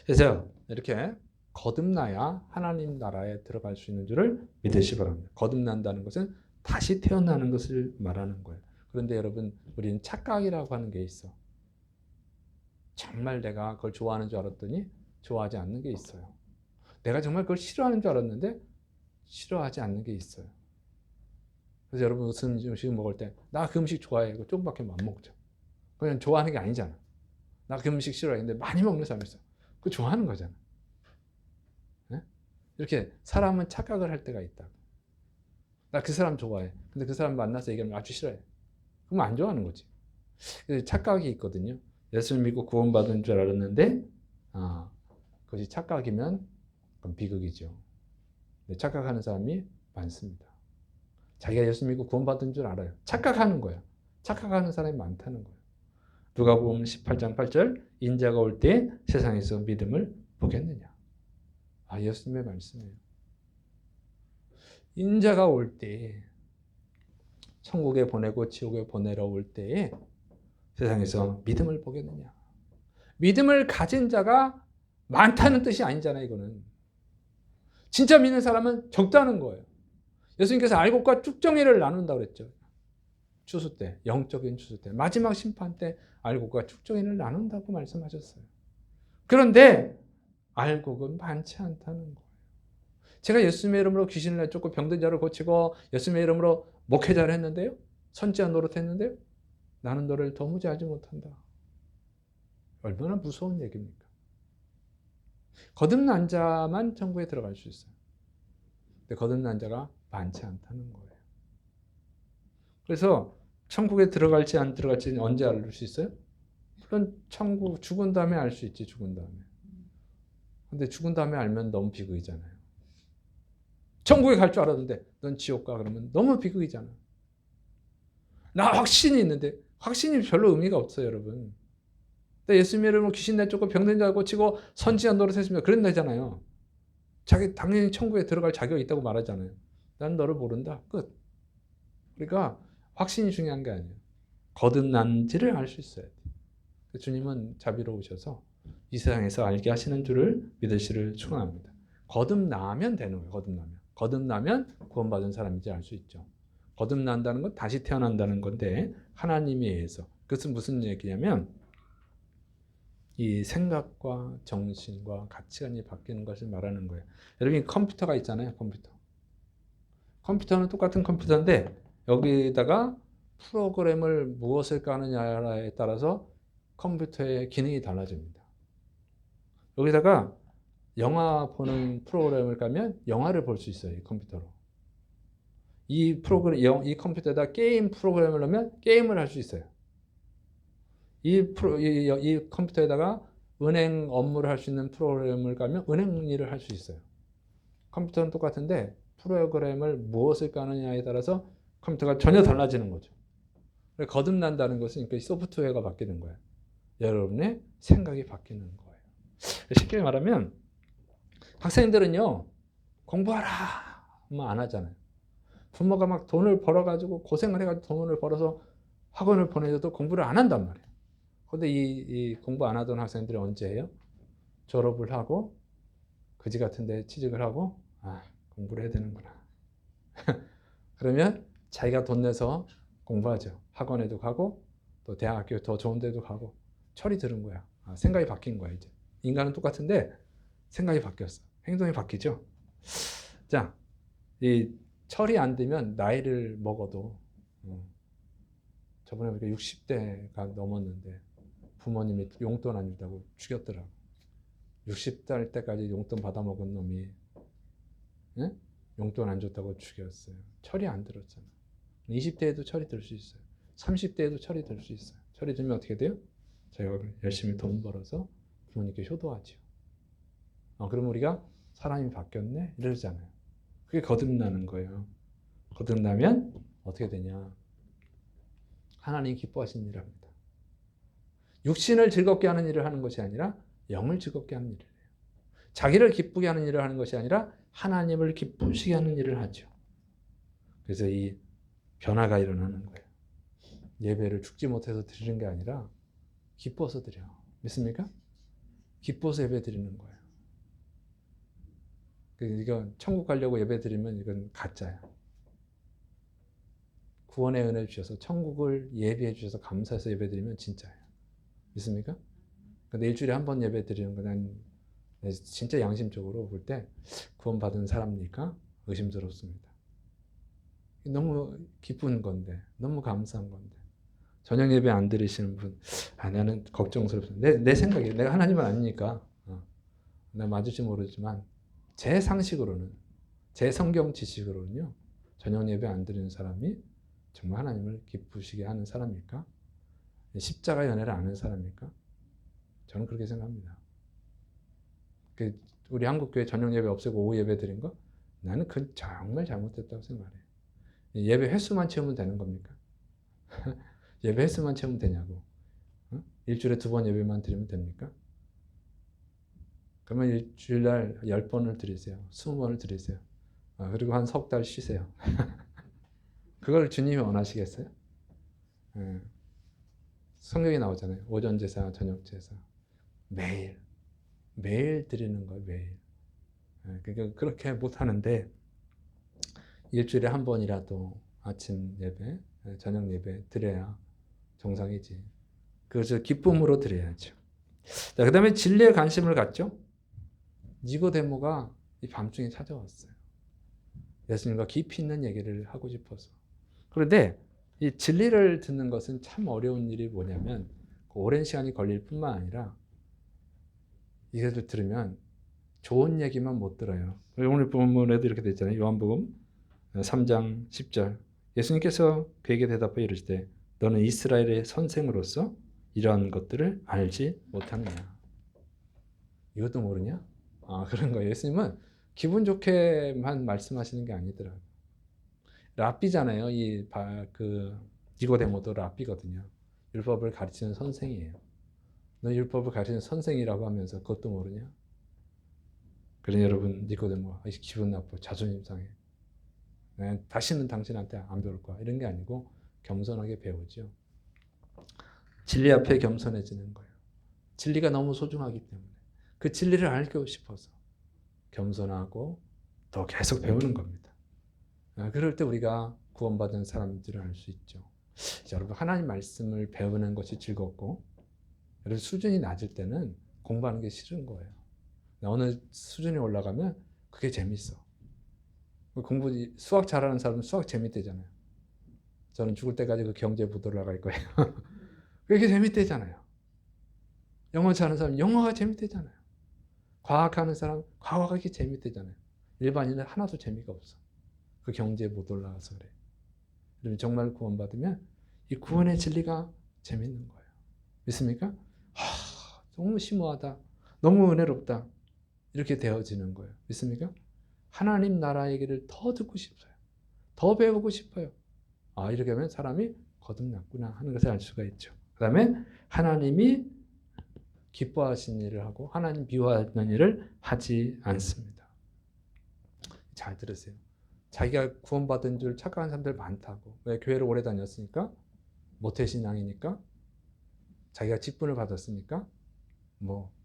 그래서 이렇게 거듭나야 하나님 나라에 들어갈 수 있는 줄을 믿으시기 바랍니다. 거듭난다는 것은 다시 태어나는 것을 말하는 거예요. 그런데 여러분, 우리는 착각이라고 하는 게 있어. 정말 내가 그걸 좋아하는 줄 알았더니 좋아하지 않는 게 있어요. 내가 정말 그걸 싫어하는 줄 알았는데 싫어하지 않는 게 있어요. 그래서 여러분 무슨 음식 먹을 때 나 그 음식 좋아해. 이거 조금밖에 안 먹죠. 그냥 좋아하는 게 아니잖아. 나 그 음식 싫어해. 근데 많이 먹는 사람이 있어. 그거 좋아하는 거잖아. 네? 이렇게 사람은 착각을 할 때가 있다. 나 그 사람 좋아해. 근데 그 사람 만나서 얘기하면 아주 싫어해. 그럼 안 좋아하는 거지. 착각이 있거든요. 예수를 믿고 구원받은 줄 알았는데 그것이 착각이면 그건 비극이죠. 착각하는 사람이 많습니다. 자기가 예수 믿고 구원받은 줄 알아요. 착각하는 거예요. 착각하는 사람이 많다는 거예요. 누가복음 18장 8절 인자가 올 때 세상에서 믿음을 보겠느냐. 예수님의 말씀이에요. 인자가 올 때 천국에 보내고 지옥에 보내러 올 때에 세상에서 믿음을 보겠느냐. 믿음을 가진 자가 많다는 뜻이 아니잖아요. 이거는. 진짜 믿는 사람은 적다는 거예요. 예수님께서 알곡과 쭉정이를 나눈다고 그랬죠. 추수 때, 영적인 추수 때, 마지막 심판 때 알곡과 쭉정이를 나눈다고 말씀하셨어요. 그런데 알곡은 많지 않다는 거예요. 제가 예수님의 이름으로 귀신을 내쫓고 병든 자를 고치고 예수님의 이름으로 목회자를 했는데요. 선지자 노릇했는데요. 나는 너를 도무지 알지 못한다. 얼마나 무서운 얘기입니까? 거듭난 자만 천국에 들어갈 수 있어요. 근데 거듭난 자가 많지 않다는 거예요. 그래서 천국에 들어갈지 안 들어갈지는 언제 알 수 있어요? 물론 천국 죽은 다음에 알 수 있지. 죽은 다음에. 근데 죽은 다음에 알면 너무 비극이잖아요. 천국에 갈 줄 알았는데 넌 지옥 가 그러면 너무 비극이잖아. 나 확신이 있는데 확신이 별로 의미가 없어요, 여러분. 근데 예수님의 이름으로 귀신 내쫓고 병든 자 고치고 선지자 노릇했습니다. 그런다잖아요. 자기 당연히 천국에 들어갈 자격이 있다고 말하잖아요. 난 너를 모른다. 끝. 그러니까 확신이 중요한 게 아니에요. 거듭난지를 알 수 있어야 돼요. 주님은 자비로우셔서 이 세상에서 알게 하시는 줄을 믿으시를 축원합니다. 거듭나면 되는 거예요. 거듭나면 구원받은 사람인지 알 수 있죠. 거듭난다는 건 다시 태어난다는 건데 하나님에 의해서. 그것은 무슨 얘기냐면 이 생각과 정신과 가치관이 바뀌는 것을 말하는 거예요. 여러분 컴퓨터가 있잖아요. 컴퓨터는 똑같은 컴퓨터인데 여기다가 프로그램을 무엇을 까느냐에 따라서 컴퓨터의 기능이 달라집니다. 여기다가 영화 보는 프로그램을 까면 영화를 볼 수 있어요. 이 컴퓨터로. 이 컴퓨터에다 게임 프로그램을 넣으면 게임을 할 수 있어요. 이 컴퓨터에다가 은행 업무를 할 수 있는 프로그램을 까면 은행 일을 할 수 있어요. 컴퓨터는 똑같은데 프로그램을 무엇을 까느냐에 따라서 컴퓨터가 전혀 달라지는 거죠. 거듭난다는 것은 그러니까 소프트웨어가 바뀌는 거예요. 여러분의 생각이 바뀌는 거예요. 쉽게 말하면 학생들은요 공부하라 하면 안 하잖아요. 부모가 막 돈을 벌어가지고 고생을 해가지고 돈을 벌어서 학원을 보내줘도 공부를 안 한단 말이에요. 근데 이 공부 안 하던 학생들이 언제 해요? 졸업을 하고 그지 같은 데 취직을 하고 공부를 해야 되는구나. 그러면 자기가 돈 내서 공부하죠. 학원에도 가고 또 대학교 더 좋은 데도 가고 철이 들은 거야. 생각이 바뀐 거야 이제. 인간은 똑같은데 생각이 바뀌었어. 행동이 바뀌죠. 자, 이 철이 안 들면 나이를 먹어도 저번에 보니까 60대가 넘었는데 부모님이 용돈 안 준다고 죽였더라고. 60살 때까지 용돈 받아먹은 놈이 용돈 안 줬다고 죽였어요. 철이 안 들었잖아. 20대에도 철이 들 수 있어요. 30대에도 철이 들 수 있어요. 철이 들면 어떻게 돼요? 저희가 열심히 돈 벌어서 부모님께 효도하죠. 그럼 우리가 사람이 바뀌었네? 이러잖아요. 그게 거듭나는 거예요. 거듭나면 어떻게 되냐? 하나님 기뻐하시는 일을 합니다. 육신을 즐겁게 하는 일을 하는 것이 아니라 영을 즐겁게 하는 일을 해요. 자기를 기쁘게 하는 일을 하는 것이 아니라 하나님을 기쁘시게 하는 일을 하죠. 그래서 이 변화가 일어나는 거예요. 예배를 죽지 못해서 드리는 게 아니라 기뻐서 드려. 믿습니까? 기뻐서 예배 드리는 거예요. 이건 천국 가려고 예배 드리면 이건 가짜야. 구원의 은혜 주셔서 천국을 예비해 주셔서 감사해서 예배 드리면 진짜예요. 믿습니까? 근데 일주일에 한 번 예배 드리는 건 진짜 양심적으로 볼 때 구원받은 사람이니까 의심스럽습니다. 너무 기쁜 건데, 너무 감사한 건데. 저녁 예배 안 드리시는 분, 나는 걱정스럽습니다. 내 생각이에요. 내가 하나님은 아니니까. 내가 맞을지 모르지만, 제 상식으로는, 제 성경 지식으로는요, 저녁 예배 안 드리는 사람이 정말 하나님을 기쁘시게 하는 사람일까? 십자가 연애를 아는 사람일까? 저는 그렇게 생각합니다. 우리 한국교회 저녁 예배 없애고 오후 예배 드린 거? 나는 그건 정말 잘못됐다고 생각해요. 예배 횟수만 채우면 되는 겁니까? 예배 횟수만 채우면 되냐고. 일주일에 2번 예배만 드리면 됩니까? 그러면 일주일날 10번을 드리세요. 20번을 드리세요. 그리고 한 석 달 쉬세요. 그걸 주님이 원하시겠어요? 성경에 나오잖아요. 오전 제사, 저녁 제사. 매일 드리는 거예요. 매일. 그러니까 그렇게 못하는데 일주일에 한 번이라도 아침 예배, 저녁 예배 드려야 정상이지. 그것을 기쁨으로 드려야죠. 자, 그 다음에 진리에 관심을 갖죠. 니고데모가 이 밤중에 찾아왔어요. 예수님과 깊이 있는 얘기를 하고 싶어서. 그런데 이 진리를 듣는 것은 참 어려운 일이 뭐냐면 오랜 시간이 걸릴 뿐만 아니라 이것을 들으면 좋은 얘기만 못 들어요. 오늘 본문에도 이렇게 됐잖아요. 요한복음 3장 10절. 예수님께서 그에게 대답하여 이르시되 너는 이스라엘의 선생으로서 이러한 것들을 알지 못하느냐. 이것도 모르냐? 그런 거예요. 예수님은 기분 좋게만 말씀하시는 게 아니더라고요. 랍비잖아요. 니고데모도 랍비거든요. 율법을 가르치는 선생이에요. 너 율법을 가르치는 선생이라고 하면서 그것도 모르냐? 그러니 여러분 니고데모 기분 나빠, 자존심 상해. 다시는 당신한테 안 배울 거야. 이런 게 아니고 겸손하게 배우죠. 진리 앞에 겸손해지는 거예요. 진리가 너무 소중하기 때문에 그 진리를 알고 싶어서 겸손하고 더 계속 배우는 겁니다. 그럴 때 우리가 구원받은 사람들을 알 수 있죠. 여러분 하나님 말씀을 배우는 것이 즐겁고 여러분 수준이 낮을 때는 공부하는 게 싫은 거예요. 어느 수준이 올라가면 그게 재밌어. 수학 잘하는 사람은 수학 재밌대잖아요. 저는 죽을 때까지 그 경제 부도로 나갈 거예요. 그게 재밌대잖아요. 영어 잘하는 사람 영어가 재밌대잖아요. 과학하는 사람 과학이 재밌대잖아요. 일반인은 하나도 재미가 없어. 그 경제에 못 올라가서 그래. 그러면 정말 구원받으면 이 구원의 진리가 재밌는 거예요. 믿습니까? 너무 심오하다. 너무 은혜롭다. 이렇게 되어지는 거예요. 믿습니까? 하나님 나라 얘기를 더 듣고 싶어요. 더 배우고 싶어요. 이렇게 하면 사람이 거듭났구나 하는 것을 알 수가 있죠. 그 다음에 하나님이 기뻐하신 일을 하고 하나님 미워하는 일을 하지 않습니다. 잘 들으세요. 자기가 구원받은 줄 착각한 사람들 많다고. 왜? 교회를 오래 다녔으니까, 모태신앙이니까, 자기가 직분을 받았으니까,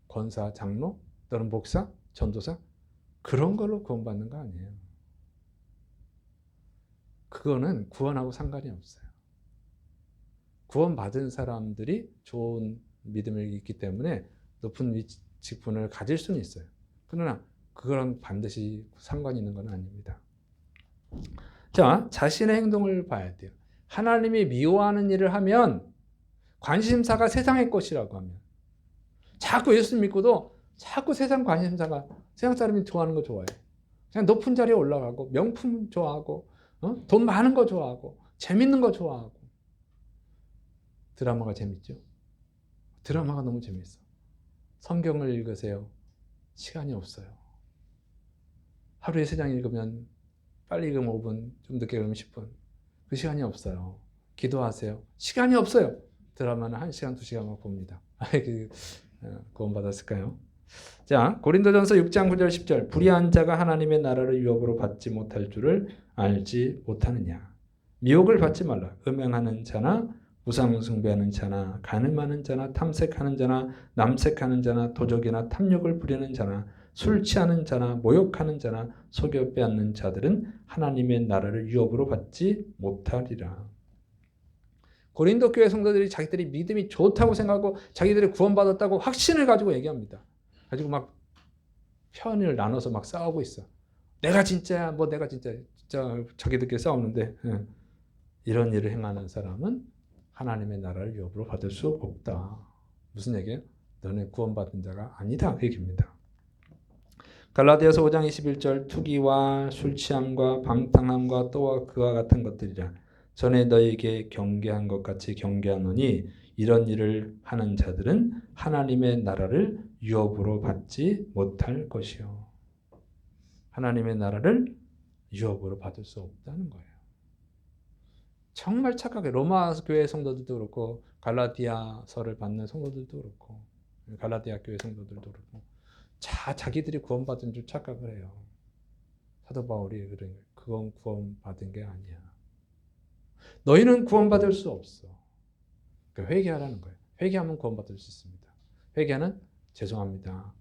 권사, 장로, 또는 목사, 전도사 그런 걸로 구원받는 거 아니에요. 그거는 구원하고 상관이 없어요. 구원받은 사람들이 좋은 믿음이 있기 때문에 높은 직분을 가질 수는 있어요. 그러나 그거랑 반드시 상관이 있는 건 아닙니다. 자, 자신의 행동을 봐야 돼요. 하나님이 미워하는 일을 하면 관심사가 세상의 것이라고 하면 자꾸 예수 믿고도 자꾸 세상 관심사가 세상 사람이 좋아하는 거 좋아해요. 그냥 높은 자리에 올라가고 명품 좋아하고 돈 많은 거 좋아하고 재밌는 거 좋아하고 드라마가 재밌죠. 드라마가 너무 재밌어. 성경을 읽으세요. 시간이 없어요. 하루에 3장 읽으면 빨리 읽으면 5분, 좀 늦게 읽으면 10분. 그 시간이 없어요. 기도하세요. 시간이 없어요. 드라마는 1시간, 2시간만 봅니다. 구원받았을까요? 자, 고린도전서 6장 9절 10절. 불의한 자가 하나님의 나라를 유업으로 받지 못할 줄을 알지 못하느냐. 미혹을 받지 말라. 음행하는 자나 우상 숭배하는 자나 간음하는 자나 탐색하는 자나 남색하는 자나 도적이나 탐욕을 부리는 자나 술 취하는 자나 모욕하는 자나 속여 빼앗는 자들은 하나님의 나라를 유업으로 받지 못하리라. 고린도 교회 성도들이 자기들이 믿음이 좋다고 생각하고 자기들이 구원받았다고 확신을 가지고 얘기합니다. 가지고 막 편을 나눠서 막 싸우고 있어. 내가 진짜야, 내가 진짜 자기들끼리 싸우는데 이런 일을 행하는 사람은 하나님의 나라를 유업으로 받을 수 없다. 무슨 얘기예요? 너네 구원받은 자가 아니다. 그 얘기입니다. 갈라디아서 5장 21절 투기와 술 취함과 방탕함과 또한 그와 같은 것들이라. 전에 너에게 경계한 것 같이 경계하노니 이런 일을 하는 자들은 하나님의 나라를 유업으로 받지 못할 것이요. 하나님의 나라를 유업으로 받을 수 없다는 거예요. 정말 착하게 로마 교회 성도들도 그렇고 갈라디아서를 받는 성도들도 그렇고 갈라디아 교회 성도들도 그렇고 자기들이 구원받은 줄 착각을 해요. 사도 바울이 그건 구원받은 게 아니야. 너희는 구원받을 수 없어. 회개하라는 거예요. 회개하면 구원받을 수 있습니다. 회개는 죄송합니다.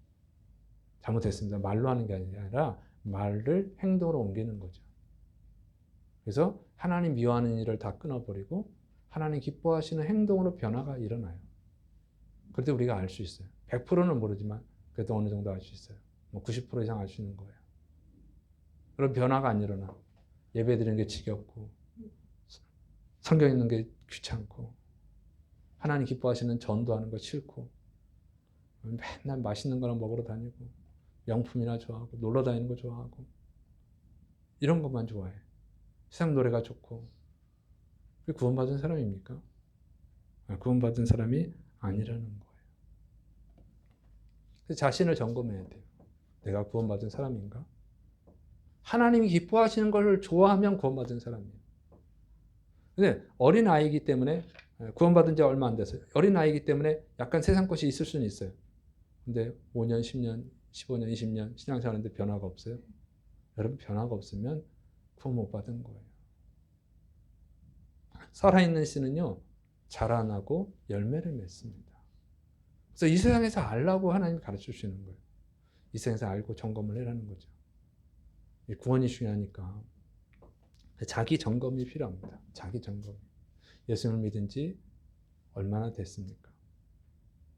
잘못했습니다. 말로 하는 게 아니라 말을 행동으로 옮기는 거죠. 그래서 하나님 미워하는 일을 다 끊어버리고 하나님 기뻐하시는 행동으로 변화가 일어나요. 그럴 때 우리가 알 수 있어요. 100%는 모르지만 그래도 어느 정도 알 수 있어요. 90% 이상 알 수 있는 거예요. 그런 변화가 안 일어나. 예배 드리는 게 지겹고 성경 읽는 게 귀찮고 하나님 기뻐하시는 전도하는 거 싫고 맨날 맛있는 거나 먹으러 다니고 명품이나 좋아하고 놀러 다니는 거 좋아하고 이런 것만 좋아해. 세상 노래가 좋고 그게 구원받은 사람입니까? 구원받은 사람이 아니라는 거예요. 그래서 자신을 점검해야 돼요. 내가 구원받은 사람인가? 하나님이 기뻐하시는 걸 좋아하면 구원받은 사람이에요. 근데 어린 아이이기 때문에 구원받은 지 얼마 안 돼서 어린아이이기 때문에 약간 세상 것이 있을 수는 있어요. 근데 5년, 10년, 15년, 20년 신앙생활하는데 변화가 없어요? 여러분, 변화가 없으면 구원 못 받은 거예요. 살아있는 씨는요, 자라나고 열매를 맺습니다. 그래서 이 세상에서 알라고 하나님이 가르쳐 주시는 거예요. 이 세상에서 알고 점검을 해라는 거죠. 구원이 중요하니까. 자기 점검이 필요합니다. 자기 점검. 예수님을 믿은 지 얼마나 됐습니까?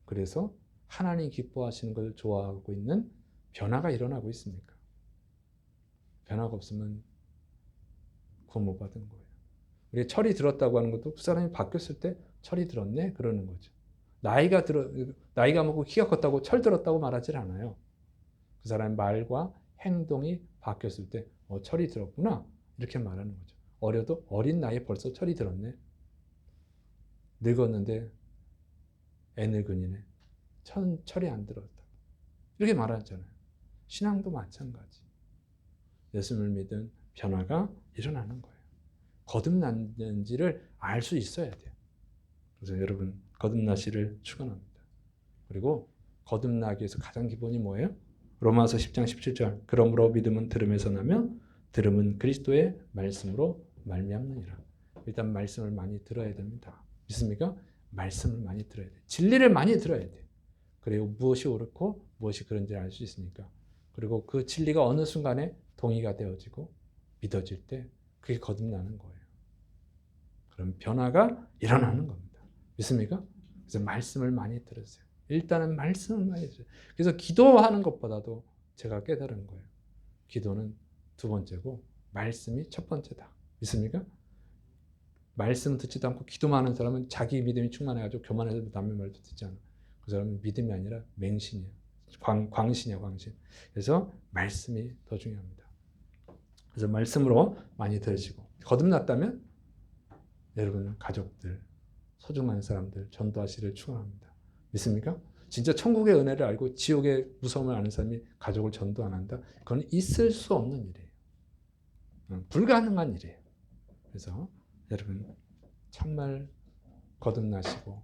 그래서 하나님 기뻐하시는 걸 좋아하고 있는 변화가 일어나고 있습니까? 변화가 없으면 구원 못 받은 거예요. 우리 철이 들었다고 하는 것도 그 사람이 바뀌었을 때 철이 들었네? 그러는 거죠. 나이가 먹고 키가 컸다고 철 들었다고 말하지 않아요. 그 사람의 말과 행동이 바뀌었을 때 철이 들었구나 이렇게 말하는 거죠. 어려도 어린 나이에 벌써 철이 들었네. 늙었는데 애 늙은이네. 철이 안 들었다. 이렇게 말하잖아요. 신앙도 마찬가지. 예수님을 믿은 변화가 일어나는 거예요. 거듭났는지를 알 수 있어야 돼요. 그래서 여러분, 거듭나시를 축원합니다. 그리고 거듭나기 위해서 가장 기본이 뭐예요? 로마서 10장 17절. 그러므로 믿음은 들음에서 나며 들음은 그리스도의 말씀으로 말미암느니라. 일단 말씀을 많이 들어야 됩니다. 믿습니까? 말씀을 많이 들어야 돼요. 진리를 많이 들어야 돼요. 그리고 무엇이 옳고 무엇이 그런지 알 수 있으니까. 그리고 그 진리가 어느 순간에 동의가 되어지고 믿어질 때 그게 거듭나는 거예요. 그럼 변화가 일어나는 겁니다. 믿습니까? 그래서 말씀을 많이 들으세요. 일단은 말씀을 많이 들으세요. 그래서 기도하는 것보다도 제가 깨달은 거예요. 기도는 두 번째고 말씀이 첫 번째다. 믿습니까? 말씀 듣지도 않고 기도만 하는 사람은 자기 믿음이 충만해가지고 교만해서 남의 말도 듣지 않아. 그 사람은 믿음이 아니라 맹신이에요. 광신이야, 광신. 그래서 말씀이 더 중요합니다. 그래서 말씀으로 많이 들으시고 거듭났다면 여러분 가족들, 소중한 사람들 전도하시를 축원합니다. 믿습니까? 진짜 천국의 은혜를 알고 지옥의 무서움을 아는 사람이 가족을 전도 안 한다? 그건 있을 수 없는 일이에요. 불가능한 일이에요. 그래서 여러분 정말 거듭나시고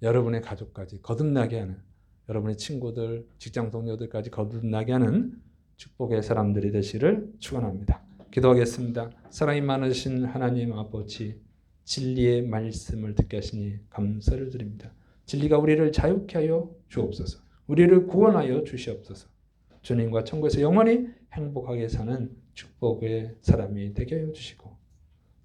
여러분의 가족까지 거듭나게 하는, 여러분의 친구들, 직장 동료들까지 거듭나게 하는 축복의 사람들이 되시를 축원합니다. 기도하겠습니다. 사랑이 많으신 하나님 아버지, 진리의 말씀을 듣게 하시니 감사를 드립니다. 진리가 우리를 자유케 하여 주옵소서. 우리를 구원하여 주시옵소서. 주님과 천국에서 영원히 행복하게 사는 축복의 사람이 되게 하여 주시고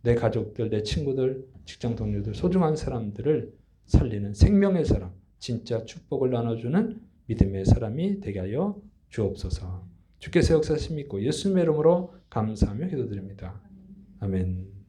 내 가족들, 내 친구들, 직장 동료들, 소중한 사람들을 살리는 생명의 사람, 진짜 축복을 나눠주는 믿음의 사람이 되게 하여 주옵소서. 주께서 역사하심 믿고 예수님의 이름으로 감사하며 기도드립니다. 아멘.